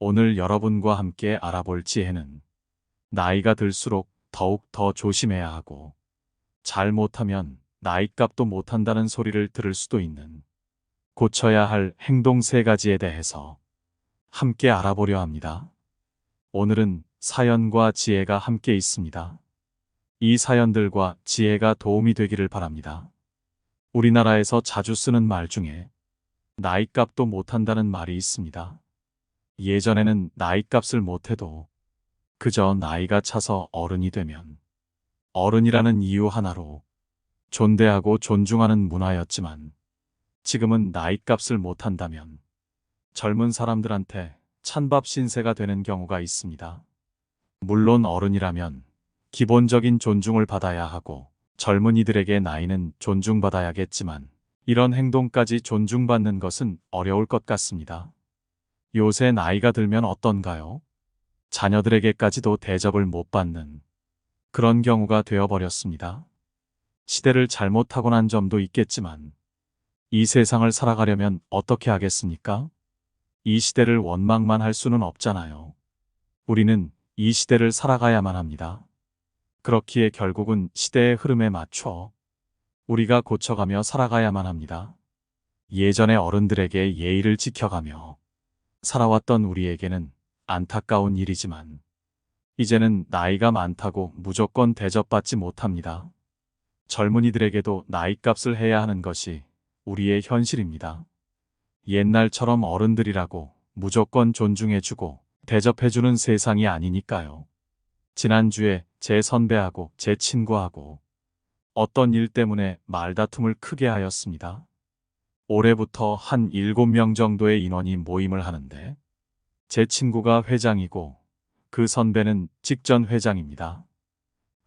오늘 여러분과 함께 알아볼 지혜는 나이가 들수록 더욱 더 조심해야 하고 잘못하면 나이값도 못한다는 소리를 들을 수도 있는 고쳐야 할 행동 3가지에 대해서 함께 알아보려 합니다. 오늘은 사연과 지혜가 함께 있습니다. 이 사연들과 지혜가 도움이 되기를 바랍니다. 우리나라에서 자주 쓰는 말 중에 나이값도 못한다는 말이 있습니다. 예전에는 나이값을 못해도 그저 나이가 차서 어른이 되면 어른이라는 이유 하나로 존대하고 존중하는 문화였지만 지금은 나이값을 못한다면 젊은 사람들한테 찬밥 신세가 되는 경우가 있습니다. 물론 어른이라면 기본적인 존중을 받아야 하고 젊은이들에게 나이는 존중받아야겠지만 이런 행동까지 존중받는 것은 어려울 것 같습니다. 요새 나이가 들면 어떤가요? 자녀들에게까지도 대접을 못 받는 그런 경우가 되어버렸습니다. 시대를 잘못 타고난 점도 있겠지만 이 세상을 살아가려면 어떻게 하겠습니까? 이 시대를 원망만 할 수는 없잖아요. 우리는 이 시대를 살아가야만 합니다. 그렇기에 결국은 시대의 흐름에 맞춰 우리가 고쳐가며 살아가야만 합니다. 예전의 어른들에게 예의를 지켜가며 살아왔던 우리에게는 안타까운 일이지만 이제는 나이가 많다고 무조건 대접받지 못합니다. 젊은이들에게도 나이값을 해야 하는 것이 우리의 현실입니다. 옛날처럼 어른들이라고 무조건 존중해주고 대접해주는 세상이 아니니까요. 지난주에 제 선배하고 제 친구하고 어떤 일 때문에 말다툼을 크게 하였습니다. 올해부터 한 7명 정도의 인원이 모임을 하는데 제 친구가 회장이고 그 선배는 직전 회장입니다.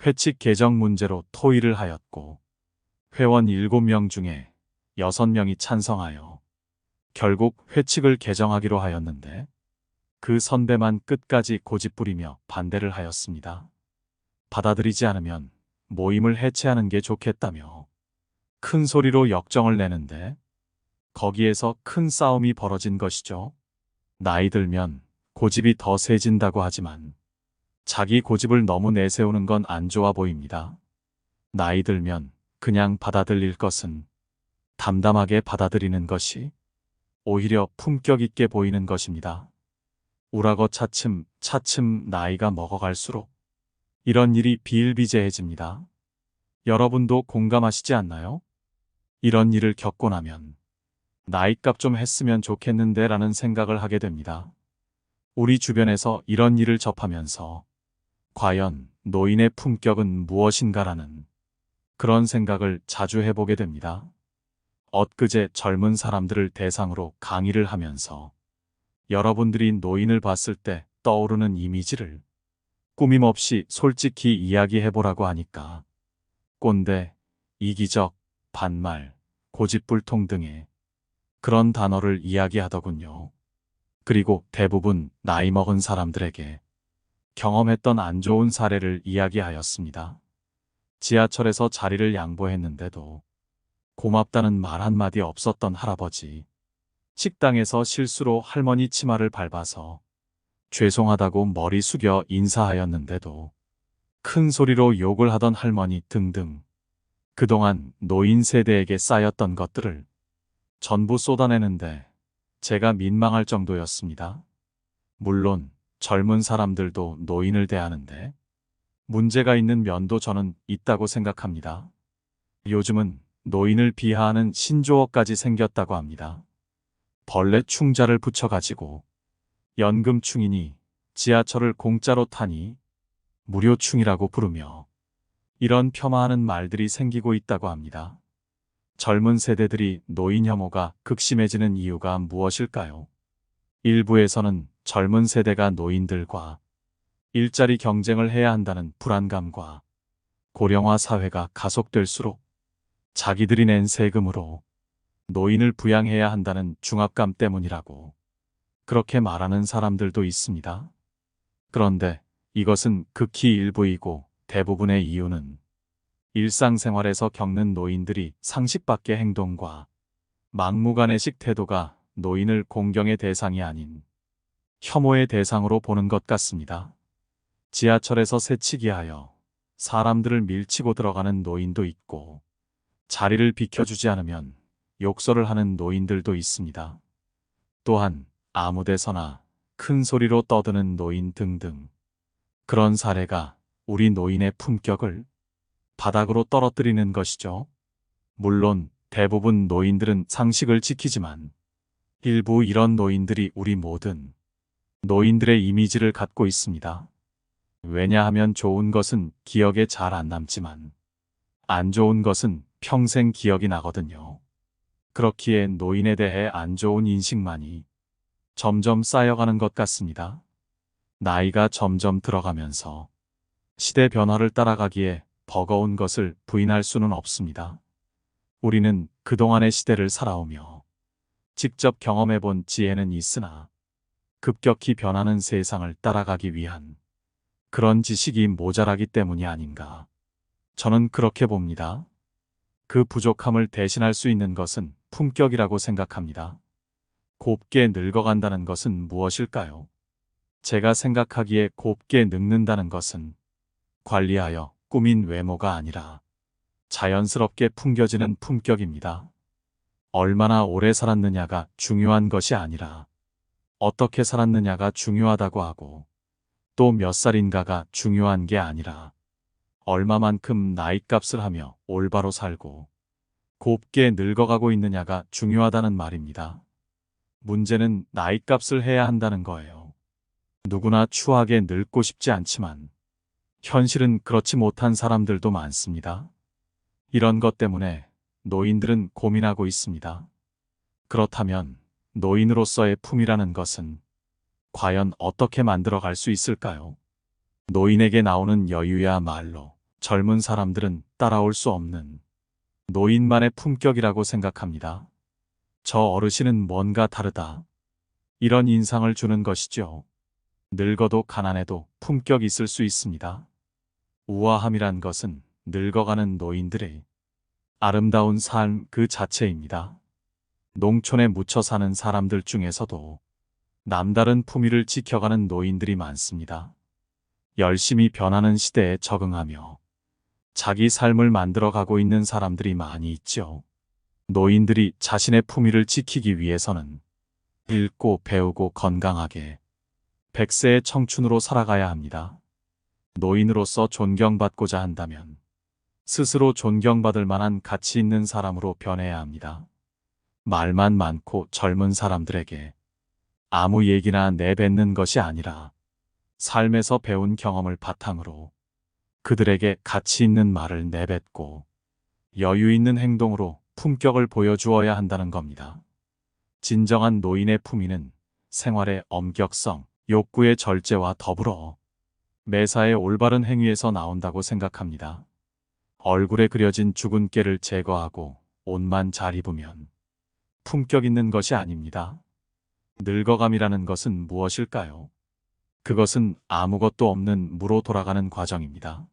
회칙 개정 문제로 토의를 하였고 회원 7명 중에 6명이 찬성하여 결국 회칙을 개정하기로 하였는데 그 선배만 끝까지 고집부리며 반대를 하였습니다. 받아들이지 않으면 모임을 해체하는 게 좋겠다며 큰 소리로 역정을 내는데 거기에서 큰 싸움이 벌어진 것이죠. 나이 들면 고집이 더 세진다고 하지만 자기 고집을 너무 내세우는 건 안 좋아 보입니다. 나이 들면 그냥 받아들일 것은 담담하게 받아들이는 것이 오히려 품격 있게 보이는 것입니다. 우라고 차츰 나이가 먹어갈수록 이런 일이 비일비재해집니다. 여러분도 공감하시지 않나요? 이런 일을 겪고 나면 나이값 좀 했으면 좋겠는데 라는 생각을 하게 됩니다. 우리 주변에서 이런 일을 접하면서 과연 노인의 품격은 무엇인가라는 그런 생각을 자주 해보게 됩니다. 엊그제 젊은 사람들을 대상으로 강의를 하면서 여러분들이 노인을 봤을 때 떠오르는 이미지를 꾸밈없이 솔직히 이야기해보라고 하니까 꼰대, 이기적, 반말, 고집불통 등의 그런 단어를 이야기하더군요. 그리고 대부분 나이 먹은 사람들에게 경험했던 안 좋은 사례를 이야기하였습니다. 지하철에서 자리를 양보했는데도 고맙다는 말 한마디 없었던 할아버지, 식당에서 실수로 할머니 치마를 밟아서 죄송하다고 머리 숙여 인사하였는데도 큰 소리로 욕을 하던 할머니 등등 그동안 노인 세대에게 쌓였던 것들을 전부 쏟아내는데 제가 민망할 정도였습니다. 물론 젊은 사람들도 노인을 대하는데 문제가 있는 면도 저는 있다고 생각합니다. 요즘은 노인을 비하하는 신조어까지 생겼다고 합니다. 벌레 충자를 붙여가지고 연금충이니 지하철을 공짜로 타니 무료충이라고 부르며 이런 폄하하는 말들이 생기고 있다고 합니다. 젊은 세대들이 노인 혐오가 극심해지는 이유가 무엇일까요? 일부에서는 젊은 세대가 노인들과 일자리 경쟁을 해야 한다는 불안감과 고령화 사회가 가속될수록 자기들이 낸 세금으로 노인을 부양해야 한다는 중압감 때문이라고 그렇게 말하는 사람들도 있습니다. 그런데 이것은 극히 일부이고 대부분의 이유는 일상생활에서 겪는 노인들이 상식 밖의 행동과 막무가내식 태도가 노인을 공경의 대상이 아닌 혐오의 대상으로 보는 것 같습니다. 지하철에서 새치기 하여 사람들을 밀치고 들어가는 노인도 있고, 자리를 비켜주지 않으면 욕설을 하는 노인들도 있습니다. 또한 아무 데서나 큰 소리로 떠드는 노인 등등. 그런 사례가 우리 노인의 품격을 바닥으로 떨어뜨리는 것이죠. 물론 대부분 노인들은 상식을 지키지만 일부 이런 노인들이 우리 모든 노인들의 이미지를 갖고 있습니다. 왜냐하면 좋은 것은 기억에 잘 안 남지만 안 좋은 것은 평생 기억이 나거든요. 그렇기에 노인에 대해 안 좋은 인식만이 점점 쌓여가는 것 같습니다. 나이가 점점 들어가면서 시대 변화를 따라가기에 버거운 것을 부인할 수는 없습니다. 우리는 그동안의 시대를 살아오며 직접 경험해본 지혜는 있으나 급격히 변하는 세상을 따라가기 위한 그런 지식이 모자라기 때문이 아닌가. 저는 그렇게 봅니다. 그 부족함을 대신할 수 있는 것은 품격이라고 생각합니다. 곱게 늙어간다는 것은 무엇일까요? 제가 생각하기에 곱게 늙는다는 것은 관리하여 꾸민 외모가 아니라 자연스럽게 풍겨지는 품격입니다. 얼마나 오래 살았느냐가 중요한 것이 아니라 어떻게 살았느냐가 중요하다고 하고, 또 몇 살인가가 중요한 게 아니라 얼마만큼 나이값을 하며 올바로 살고 곱게 늙어가고 있느냐가 중요하다는 말입니다. 문제는 나이값을 해야 한다는 거예요. 누구나 추하게 늙고 싶지 않지만 현실은 그렇지 못한 사람들도 많습니다. 이런 것 때문에 노인들은 고민하고 있습니다. 그렇다면 노인으로서의 품이라는 것은 과연 어떻게 만들어갈 수 있을까요? 노인에게 나오는 여유야말로 젊은 사람들은 따라올 수 없는 노인만의 품격이라고 생각합니다. 저 어르신은 뭔가 다르다. 이런 인상을 주는 것이죠. 늙어도 가난해도 품격이 있을 수 있습니다. 우아함이란 것은 늙어가는 노인들의 아름다운 삶 그 자체입니다. 농촌에 묻혀 사는 사람들 중에서도 남다른 품위를 지켜가는 노인들이 많습니다. 열심히 변하는 시대에 적응하며 자기 삶을 만들어가고 있는 사람들이 많이 있죠. 노인들이 자신의 품위를 지키기 위해서는 읽고 배우고 건강하게 100세의 청춘으로 살아가야 합니다. 노인으로서 존경받고자 한다면 스스로 존경받을 만한 가치 있는 사람으로 변해야 합니다. 말만 많고 젊은 사람들에게 아무 얘기나 내뱉는 것이 아니라 삶에서 배운 경험을 바탕으로 그들에게 가치 있는 말을 내뱉고 여유 있는 행동으로 품격을 보여주어야 한다는 겁니다. 진정한 노인의 품위는 생활의 엄격성, 욕구의 절제와 더불어 매사의 올바른 행위에서 나온다고 생각합니다. 얼굴에 그려진 죽은 깨를 제거하고 옷만 잘 입으면 품격 있는 것이 아닙니다. 늙어감이라는 것은 무엇일까요? 그것은 아무것도 없는 무로 돌아가는 과정입니다.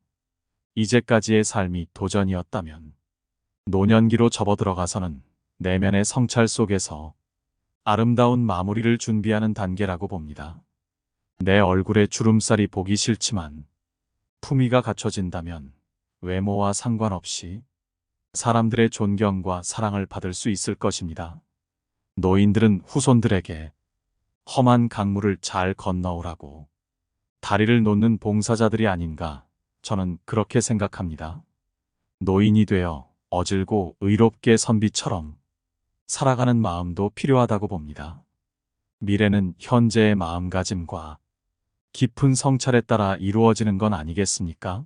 이제까지의 삶이 도전이었다면 노년기로 접어들어가서는 내면의 성찰 속에서 아름다운 마무리를 준비하는 단계라고 봅니다. 내 얼굴에 주름살이 보기 싫지만 품위가 갖춰진다면 외모와 상관없이 사람들의 존경과 사랑을 받을 수 있을 것입니다. 노인들은 후손들에게 험한 강물을 잘 건너오라고 다리를 놓는 봉사자들이 아닌가, 저는 그렇게 생각합니다. 노인이 되어 어질고 의롭게 선비처럼 살아가는 마음도 필요하다고 봅니다. 미래는 현재의 마음가짐과 깊은 성찰에 따라 이루어지는 건 아니겠습니까?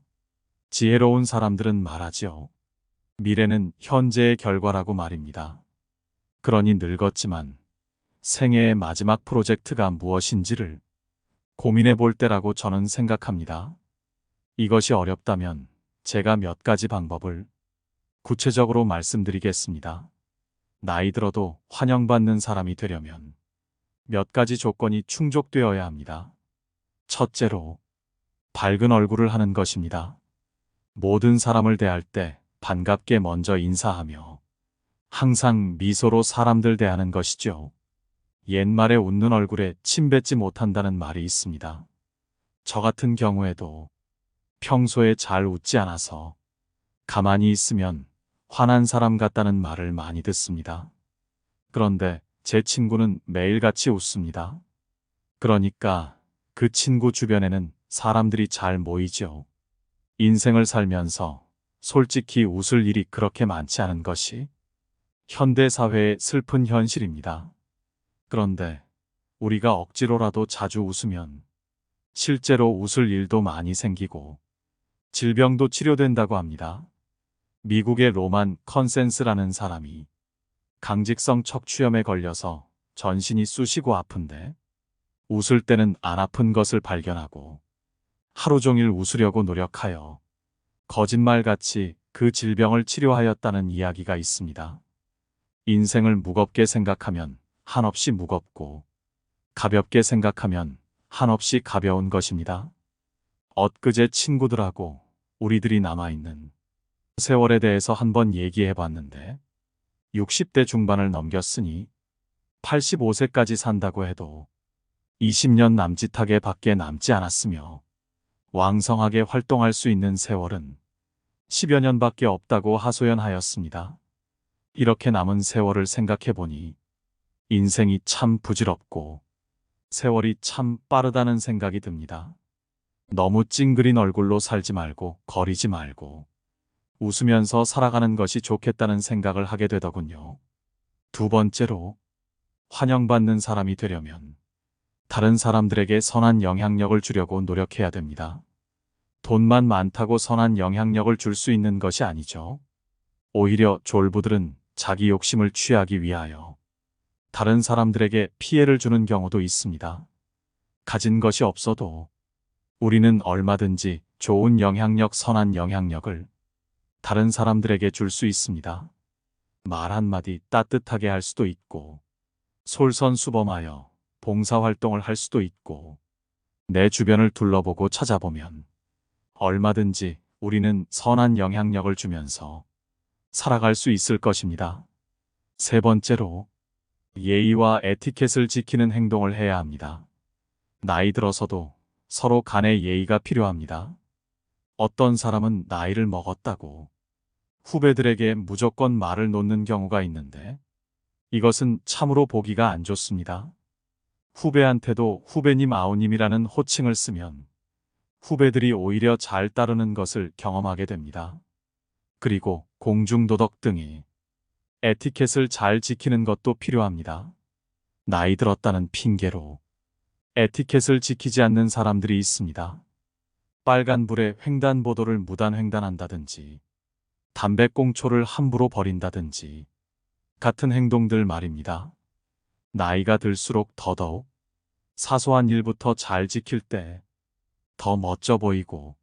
지혜로운 사람들은 말하지요. 미래는 현재의 결과라고 말입니다. 그러니 늙었지만 생애의 마지막 프로젝트가 무엇인지를 고민해 볼 때라고 저는 생각합니다. 이것이 어렵다면 제가 몇 가지 방법을 구체적으로 말씀드리겠습니다. 나이 들어도 환영받는 사람이 되려면 몇 가지 조건이 충족되어야 합니다. 첫째로, 밝은 얼굴을 하는 것입니다. 모든 사람을 대할 때 반갑게 먼저 인사하며 항상 미소로 사람들 대하는 것이죠. 옛말에 웃는 얼굴에 침 뱉지 못한다는 말이 있습니다. 저 같은 경우에도 평소에 잘 웃지 않아서 가만히 있으면 화난 사람 같다는 말을 많이 듣습니다. 그런데 제 친구는 매일같이 웃습니다. 그러니까 그 친구 주변에는 사람들이 잘 모이죠. 인생을 살면서 솔직히 웃을 일이 그렇게 많지 않은 것이 현대 사회의 슬픈 현실입니다. 그런데 우리가 억지로라도 자주 웃으면 실제로 웃을 일도 많이 생기고 질병도 치료된다고 합니다. 미국의 로만 컨센스라는 사람이 강직성 척추염에 걸려서 전신이 쑤시고 아픈데 웃을 때는 안 아픈 것을 발견하고 하루 종일 웃으려고 노력하여 거짓말같이 그 질병을 치료하였다는 이야기가 있습니다. 인생을 무겁게 생각하면 한없이 무겁고 가볍게 생각하면 한없이 가벼운 것입니다. 엊그제 친구들하고 우리들이 남아있는 세월에 대해서 한번 얘기해 봤는데 60대 중반을 넘겼으니 85세까지 산다고 해도 20년 남짓하게 밖에 남지 않았으며 왕성하게 활동할 수 있는 세월은 10여 년밖에 없다고 하소연하였습니다. 이렇게 남은 세월을 생각해 보니 인생이 참 부질없고 세월이 참 빠르다는 생각이 듭니다. 너무 찡그린 얼굴로 살지 말고 거리지 말고 웃으면서 살아가는 것이 좋겠다는 생각을 하게 되더군요. 두 번째로, 환영받는 사람이 되려면 다른 사람들에게 선한 영향력을 주려고 노력해야 됩니다. 돈만 많다고 선한 영향력을 줄 수 있는 것이 아니죠. 오히려 졸부들은 자기 욕심을 취하기 위하여 다른 사람들에게 피해를 주는 경우도 있습니다. 가진 것이 없어도 우리는 얼마든지 좋은 영향력, 선한 영향력을 다른 사람들에게 줄 수 있습니다. 말 한마디 따뜻하게 할 수도 있고, 솔선수범하여 봉사활동을 할 수도 있고, 내 주변을 둘러보고 찾아보면 얼마든지 우리는 선한 영향력을 주면서 살아갈 수 있을 것입니다. 세 번째로, 예의와 에티켓을 지키는 행동을 해야 합니다. 나이 들어서도 서로 간의 예의가 필요합니다. 어떤 사람은 나이를 먹었다고 후배들에게 무조건 말을 놓는 경우가 있는데 이것은 참으로 보기가 안 좋습니다. 후배한테도 후배님 아우님이라는 호칭을 쓰면 후배들이 오히려 잘 따르는 것을 경험하게 됩니다. 그리고 공중도덕 등의 에티켓을 잘 지키는 것도 필요합니다. 나이 들었다는 핑계로 에티켓을 지키지 않는 사람들이 있습니다. 빨간불에 횡단보도를 무단횡단한다든지 담배꽁초를 함부로 버린다든지 같은 행동들 말입니다. 나이가 들수록 더더욱 사소한 일부터 잘 지킬 때 더 멋져 보이고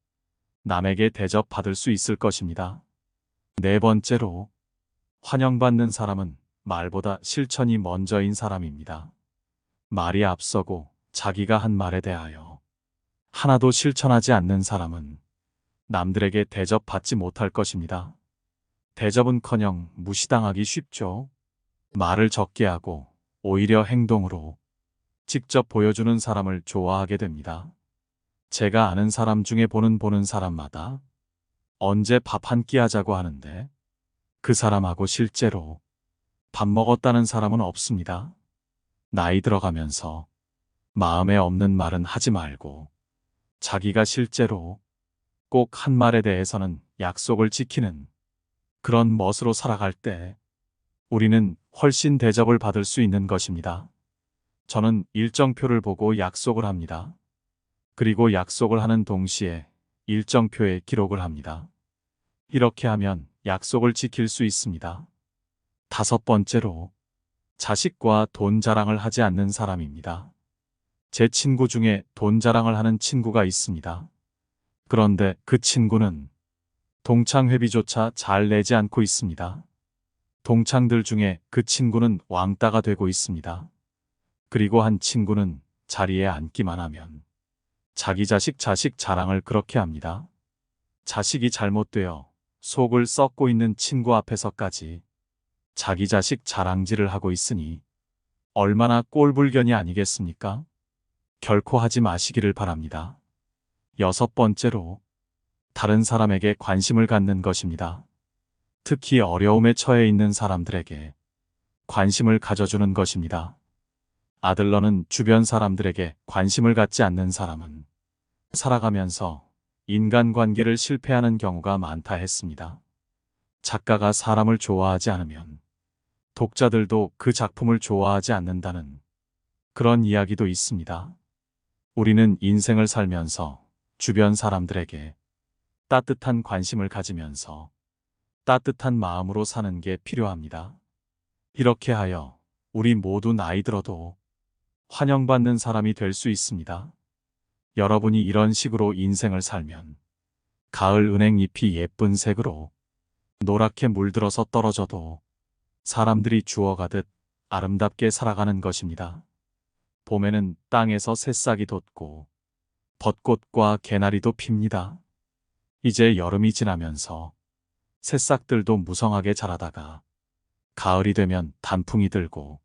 남에게 대접받을 수 있을 것입니다. 네 번째로, 환영받는 사람은 말보다 실천이 먼저인 사람입니다. 말이 앞서고 자기가 한 말에 대하여 하나도 실천하지 않는 사람은 남들에게 대접받지 못할 것입니다. 대접은커녕 무시당하기 쉽죠. 말을 적게 하고 오히려 행동으로 직접 보여주는 사람을 좋아하게 됩니다. 제가 아는 사람 중에 보는 사람마다 언제 밥 한 끼 하자고 하는데 그 사람하고 실제로 밥 먹었다는 사람은 없습니다. 나이 들어가면서 마음에 없는 말은 하지 말고 자기가 실제로 꼭 한 말에 대해서는 약속을 지키는 그런 멋으로 살아갈 때 우리는 훨씬 대접을 받을 수 있는 것입니다. 저는 일정표를 보고 약속을 합니다. 그리고 약속을 하는 동시에 일정표에 기록을 합니다. 이렇게 하면 약속을 지킬 수 있습니다. 다섯 번째로, 자식과 돈 자랑을 하지 않는 사람입니다. 제 친구 중에 돈 자랑을 하는 친구가 있습니다. 그런데 그 친구는 동창회비조차 잘 내지 않고 있습니다. 동창들 중에 그 친구는 왕따가 되고 있습니다. 그리고 한 친구는 자리에 앉기만 하면 자기 자식 자랑을 그렇게 합니다. 자식이 잘못되어 속을 썩고 있는 친구 앞에서까지 자기 자식 자랑질을 하고 있으니 얼마나 꼴불견이 아니겠습니까? 결코 하지 마시기를 바랍니다. 여섯 번째로, 다른 사람에게 관심을 갖는 것입니다. 특히 어려움에 처해 있는 사람들에게 관심을 가져주는 것입니다. 아들러는 주변 사람들에게 관심을 갖지 않는 사람은 살아가면서 인간관계를 실패하는 경우가 많다 했습니다. 작가가 사람을 좋아하지 않으면 독자들도 그 작품을 좋아하지 않는다는 그런 이야기도 있습니다. 우리는 인생을 살면서 주변 사람들에게 따뜻한 관심을 가지면서 따뜻한 마음으로 사는 게 필요합니다. 이렇게 하여 우리 모두 나이 들어도 환영받는 사람이 될 수 있습니다. 여러분이 이런 식으로 인생을 살면 가을 은행잎이 예쁜 색으로 노랗게 물들어서 떨어져도 사람들이 주워가듯 아름답게 살아가는 것입니다. 봄에는 땅에서 새싹이 돋고 벚꽃과 개나리도 핍니다. 이제 여름이 지나면서 새싹들도 무성하게 자라다가 가을이 되면 단풍이 들고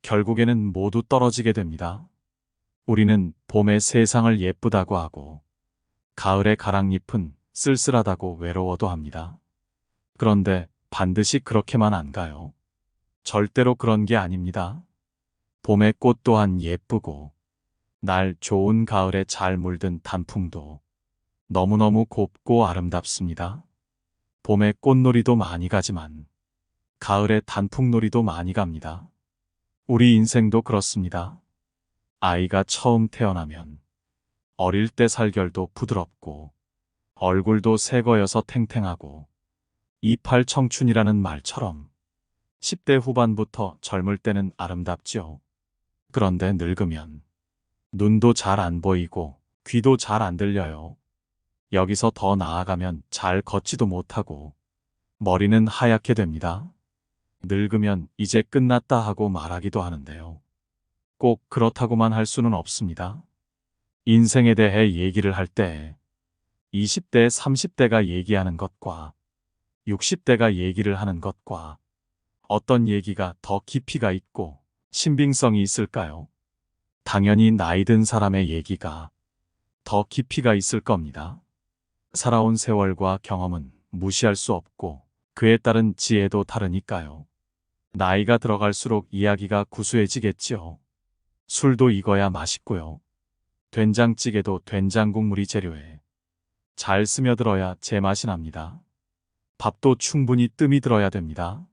결국에는 모두 떨어지게 됩니다. 우리는 봄에 세상을 예쁘다고 하고 가을의 가랑잎은 쓸쓸하다고 외로워도 합니다. 그런데 반드시 그렇게만 안 가요. 절대로 그런 게 아닙니다. 봄의 꽃 또한 예쁘고 날 좋은 가을에 잘 물든 단풍도 너무너무 곱고 아름답습니다. 봄에 꽃놀이도 많이 가지만 가을에 단풍놀이도 많이 갑니다. 우리 인생도 그렇습니다. 아이가 처음 태어나면 어릴 때 살결도 부드럽고 얼굴도 새거여서 탱탱하고 이팔 청춘이라는 말처럼 10대 후반부터 젊을 때는 아름답지요. 그런데 늙으면 눈도 잘 안 보이고 귀도 잘 안 들려요. 여기서 더 나아가면 잘 걷지도 못하고 머리는 하얗게 됩니다. 늙으면 이제 끝났다 하고 말하기도 하는데요. 꼭 그렇다고만 할 수는 없습니다. 인생에 대해 얘기를 할 때 20대, 30대가 얘기하는 것과 60대가 얘기를 하는 것과 어떤 얘기가 더 깊이가 있고 신빙성이 있을까요? 당연히 나이 든 사람의 얘기가 더 깊이가 있을 겁니다. 살아온 세월과 경험은 무시할 수 없고 그에 따른 지혜도 다르니까요. 나이가 들어갈수록 이야기가 구수해지겠지요. 술도 익어야 맛있고요. 된장찌개도 된장국물이 재료에 잘 스며들어야 제맛이 납니다. 밥도 충분히 뜸이 들어야 됩니다.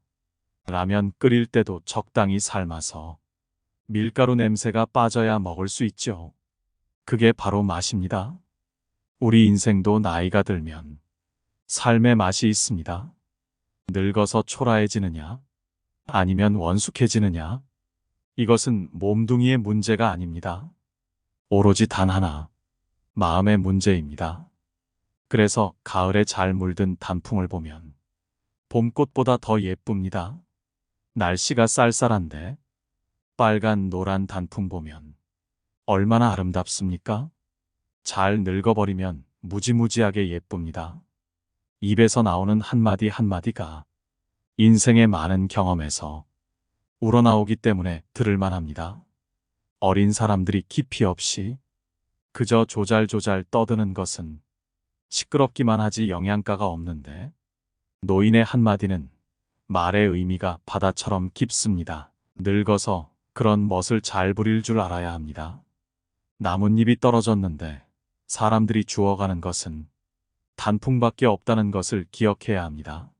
라면 끓일 때도 적당히 삶아서 밀가루 냄새가 빠져야 먹을 수 있죠. 그게 바로 맛입니다. 우리 인생도 나이가 들면 삶의 맛이 있습니다. 늙어서 초라해지느냐, 아니면 원숙해지느냐, 이것은 몸뚱이의 문제가 아닙니다. 오로지 단 하나, 마음의 문제입니다. 그래서 가을에 잘 물든 단풍을 보면 봄꽃보다 더 예쁩니다. 날씨가 쌀쌀한데 빨간 노란 단풍 보면 얼마나 아름답습니까? 잘 늙어버리면 무지무지하게 예쁩니다. 입에서 나오는 한마디 한마디가 인생의 많은 경험에서 우러나오기 때문에 들을만 합니다. 어린 사람들이 깊이 없이 그저 조잘조잘 떠드는 것은 시끄럽기만 하지 영양가가 없는데 노인의 한마디는 말의 의미가 바다처럼 깊습니다. 늙어서 그런 멋을 잘 부릴 줄 알아야 합니다. 나뭇잎이 떨어졌는데 사람들이 주워가는 것은 단풍밖에 없다는 것을 기억해야 합니다.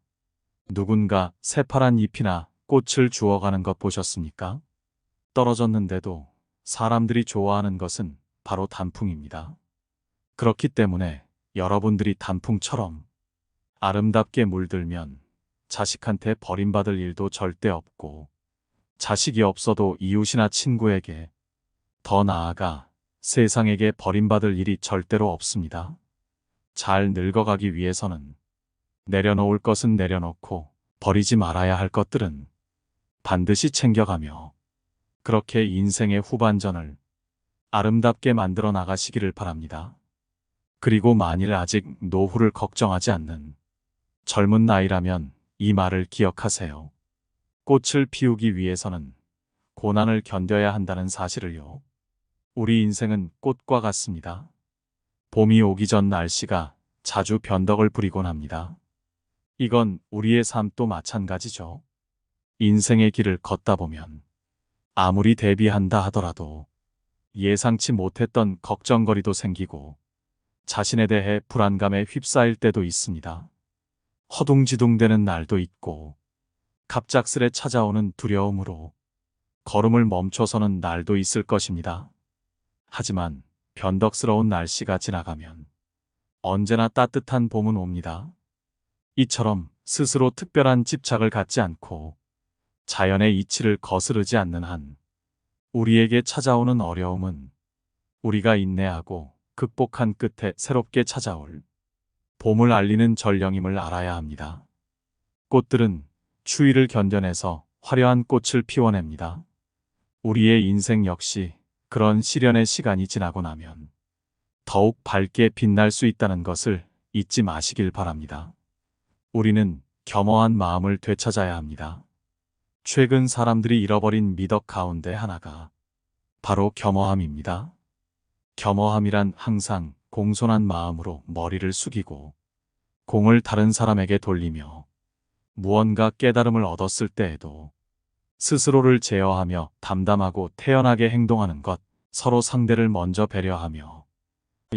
누군가 새파란 잎이나 꽃을 주워가는 것 보셨습니까? 떨어졌는데도 사람들이 좋아하는 것은 바로 단풍입니다. 그렇기 때문에 여러분들이 단풍처럼 아름답게 물들면 자식한테 버림받을 일도 절대 없고 자식이 없어도 이웃이나 친구에게 더 나아가 세상에게 버림받을 일이 절대로 없습니다. 잘 늙어가기 위해서는 내려놓을 것은 내려놓고 버리지 말아야 할 것들은 반드시 챙겨가며 그렇게 인생의 후반전을 아름답게 만들어 나가시기를 바랍니다. 그리고 만일 아직 노후를 걱정하지 않는 젊은 나이라면 이 말을 기억하세요. 꽃을 피우기 위해서는 고난을 견뎌야 한다는 사실을요. 우리 인생은 꽃과 같습니다. 봄이 오기 전 날씨가 자주 변덕을 부리곤 합니다. 이건 우리의 삶도 마찬가지죠. 인생의 길을 걷다 보면 아무리 대비한다 하더라도 예상치 못했던 걱정거리도 생기고 자신에 대해 불안감에 휩싸일 때도 있습니다. 허둥지둥대는 날도 있고 갑작스레 찾아오는 두려움으로 걸음을 멈춰서는 날도 있을 것입니다. 하지만 변덕스러운 날씨가 지나가면 언제나 따뜻한 봄은 옵니다. 이처럼 스스로 특별한 집착을 갖지 않고 자연의 이치를 거스르지 않는 한 우리에게 찾아오는 어려움은 우리가 인내하고 극복한 끝에 새롭게 찾아올 봄을 알리는 전령임을 알아야 합니다. 꽃들은 추위를 견뎌내서 화려한 꽃을 피워냅니다. 우리의 인생 역시 그런 시련의 시간이 지나고 나면 더욱 밝게 빛날 수 있다는 것을 잊지 마시길 바랍니다. 우리는 겸허한 마음을 되찾아야 합니다. 최근 사람들이 잃어버린 미덕 가운데 하나가 바로 겸허함입니다. 겸허함이란 항상 공손한 마음으로 머리를 숙이고 공을 다른 사람에게 돌리며 무언가 깨달음을 얻었을 때에도 스스로를 제어하며 담담하고 태연하게 행동하는 것, 서로 상대를 먼저 배려하며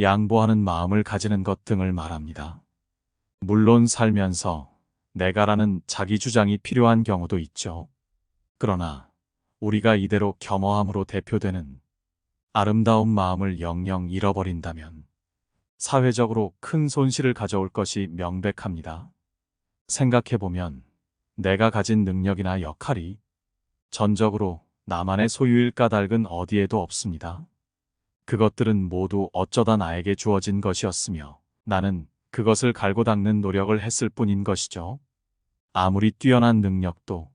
양보하는 마음을 가지는 것 등을 말합니다. 물론 살면서 내가라는 자기 주장이 필요한 경우도 있죠. 그러나 우리가 이대로 겸허함으로 대표되는 아름다운 마음을 영영 잃어버린다면 사회적으로 큰 손실을 가져올 것이 명백합니다. 생각해보면 내가 가진 능력이나 역할이 전적으로 나만의 소유일 까닭은 어디에도 없습니다. 그것들은 모두 어쩌다 나에게 주어진 것이었으며 나는 그것을 갈고 닦는 노력을 했을 뿐인 것이죠. 아무리 뛰어난 능력도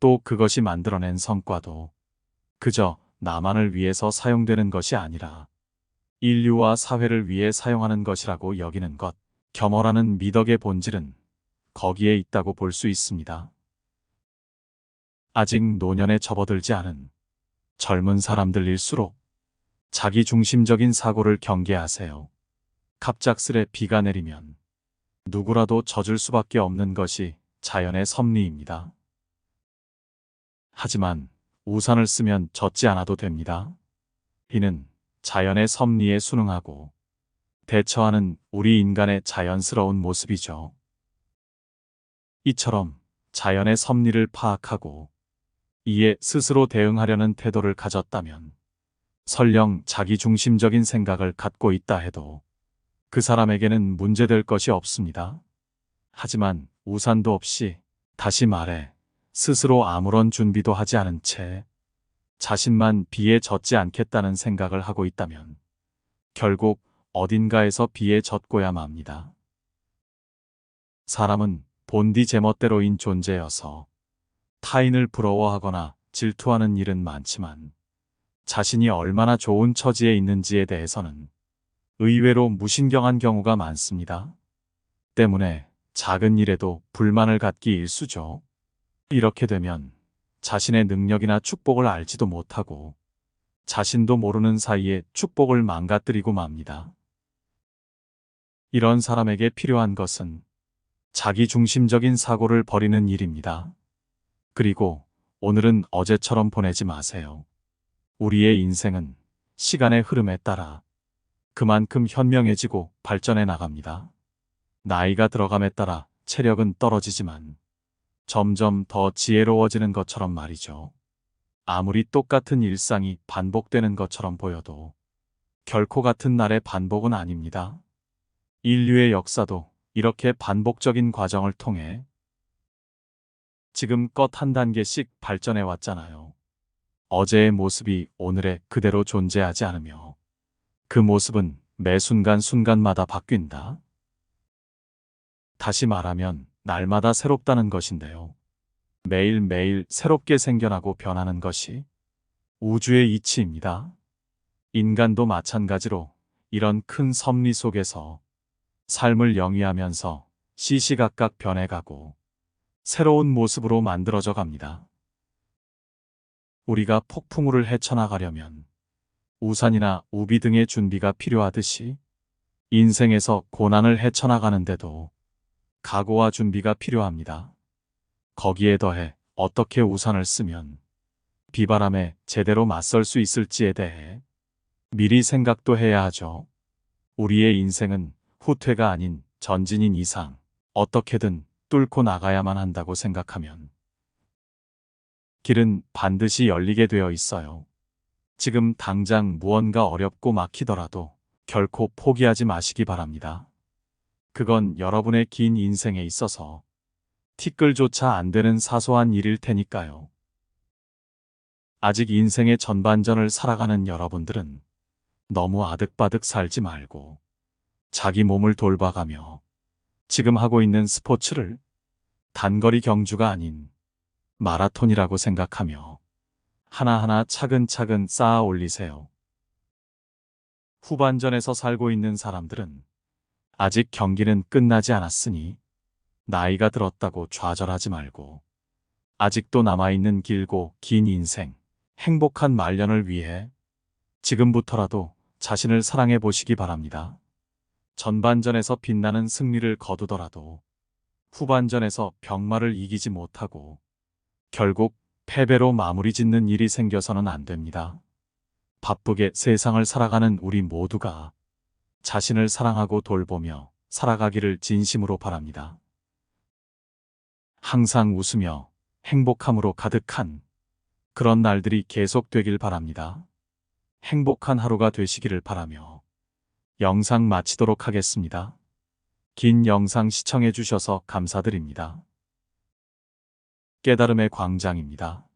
또 그것이 만들어낸 성과도 그저 나만을 위해서 사용되는 것이 아니라 인류와 사회를 위해 사용하는 것이라고 여기는 것, 겸허라는 미덕의 본질은 거기에 있다고 볼 수 있습니다. 아직 노년에 접어들지 않은 젊은 사람들일수록 자기 중심적인 사고를 경계하세요. 갑작스레 비가 내리면 누구라도 젖을 수밖에 없는 것이 자연의 섭리입니다. 하지만 우산을 쓰면 젖지 않아도 됩니다. 비는 자연의 섭리에 순응하고 대처하는 우리 인간의 자연스러운 모습이죠. 이처럼 자연의 섭리를 파악하고 이에 스스로 대응하려는 태도를 가졌다면 설령 자기 중심적인 생각을 갖고 있다 해도 그 사람에게는 문제될 것이 없습니다. 하지만 우산도 없이, 다시 말해 스스로 아무런 준비도 하지 않은 채 자신만 비에 젖지 않겠다는 생각을 하고 있다면 결국 어딘가에서 비에 젖고야 맙니다. 사람은 본디 제멋대로인 존재여서 타인을 부러워하거나 질투하는 일은 많지만 자신이 얼마나 좋은 처지에 있는지에 대해서는 의외로 무신경한 경우가 많습니다. 때문에 작은 일에도 불만을 갖기 일쑤죠. 이렇게 되면 자신의 능력이나 축복을 알지도 못하고 자신도 모르는 사이에 축복을 망가뜨리고 맙니다. 이런 사람에게 필요한 것은 자기 중심적인 사고를 버리는 일입니다. 그리고 오늘은 어제처럼 보내지 마세요. 우리의 인생은 시간의 흐름에 따라 그만큼 현명해지고 발전해 나갑니다. 나이가 들어감에 따라 체력은 떨어지지만 점점 더 지혜로워지는 것처럼 말이죠. 아무리 똑같은 일상이 반복되는 것처럼 보여도 결코 같은 날의 반복은 아닙니다. 인류의 역사도 이렇게 반복적인 과정을 통해 지금껏 한 단계씩 발전해 왔잖아요. 어제의 모습이 오늘의 그대로 존재하지 않으며 그 모습은 매 순간순간마다 바뀐다. 다시 말하면 날마다 새롭다는 것인데요. 매일매일 새롭게 생겨나고 변하는 것이 우주의 이치입니다. 인간도 마찬가지로 이런 큰 섭리 속에서 삶을 영위하면서 시시각각 변해가고 새로운 모습으로 만들어져 갑니다. 우리가 폭풍우를 헤쳐나가려면 우산이나 우비 등의 준비가 필요하듯이 인생에서 고난을 헤쳐나가는데도 각오와 준비가 필요합니다. 거기에 더해 어떻게 우산을 쓰면 비바람에 제대로 맞설 수 있을지에 대해 미리 생각도 해야 하죠. 우리의 인생은 후퇴가 아닌 전진인 이상 어떻게든 뚫고 나가야만 한다고 생각하면 길은 반드시 열리게 되어 있어요. 지금 당장 무언가 어렵고 막히더라도 결코 포기하지 마시기 바랍니다. 그건 여러분의 긴 인생에 있어서 티끌조차 안 되는 사소한 일일 테니까요. 아직 인생의 전반전을 살아가는 여러분들은 너무 아득바득 살지 말고 자기 몸을 돌봐가며 지금 하고 있는 스포츠를 단거리 경주가 아닌 마라톤이라고 생각하며 하나하나 차근차근 쌓아 올리세요. 후반전에서 살고 있는 사람들은 아직 경기는 끝나지 않았으니 나이가 들었다고 좌절하지 말고 아직도 남아있는 길고 긴 인생, 행복한 말년을 위해 지금부터라도 자신을 사랑해 보시기 바랍니다. 전반전에서 빛나는 승리를 거두더라도 후반전에서 병마를 이기지 못하고 결국 패배로 마무리 짓는 일이 생겨서는 안 됩니다. 바쁘게 세상을 살아가는 우리 모두가 자신을 사랑하고 돌보며 살아가기를 진심으로 바랍니다. 항상 웃으며 행복함으로 가득한 그런 날들이 계속되길 바랍니다. 행복한 하루가 되시기를 바라며 영상 마치도록 하겠습니다. 긴 영상 시청해 주셔서 감사드립니다. 깨달음의 광장입니다.